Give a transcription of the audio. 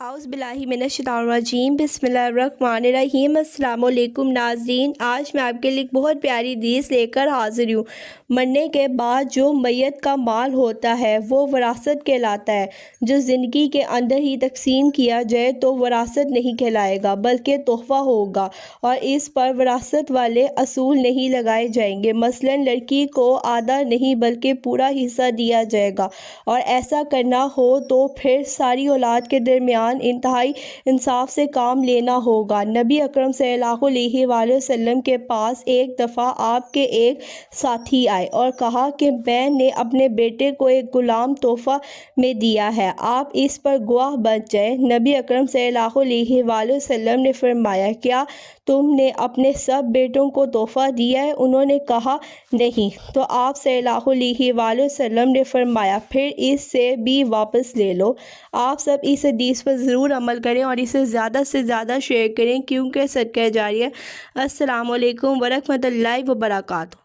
اعوذ باللہ من الشیطان الرجیم بسم اللہ الرحمن الرحیم۔ السلام علیکم ناظرین، آج میں آپ کے لیے ایک بہت پیاری حدیث لے کر حاضر ہوں۔ مرنے کے بعد جو میت کا مال ہوتا ہے وہ وراثت کہلاتا ہے۔ جو زندگی کے اندر ہی تقسیم کیا جائے تو وراثت نہیں کہلائے گا بلکہ تحفہ ہوگا، اور اس پر وراثت والے اصول نہیں لگائے جائیں گے۔ مثلاً لڑکی کو آدھا نہیں بلکہ پورا حصہ دیا جائے گا، اور ایسا کرنا ہو تو پھر ساری اولاد کے درمیان انتہائی انصاف سے کام لینا ہوگا۔ نبی اکرم صلی اللہ علیہ وآلہ وسلم کے پاس ایک دفعہ آپ کے ایک ساتھی آئے اور کہا کہ میں نے اپنے بیٹے کو ایک غلام تحفہ میں دیا ہے، آپ اس پر گواہ بن جائیں۔ نبی اکرم صلی اللہ علیہ وآلہ وسلم نے فرمایا، کیا تم نے اپنے سب بیٹوں کو تحفہ دیا ہے؟ انہوں نے کہا نہیں۔ تو آپ صلی اللہ علیہ وآلہ وسلم نے فرمایا، پھر اس سے بھی واپس لے لو۔ آپ سب اس حدیث پر ضرور عمل کریں اور اسے زیادہ سے زیادہ شیئر کریں کیونکہ صدقہ جاریہ ہے۔ السلام علیکم ورحمۃ اللہ وبرکاتہ۔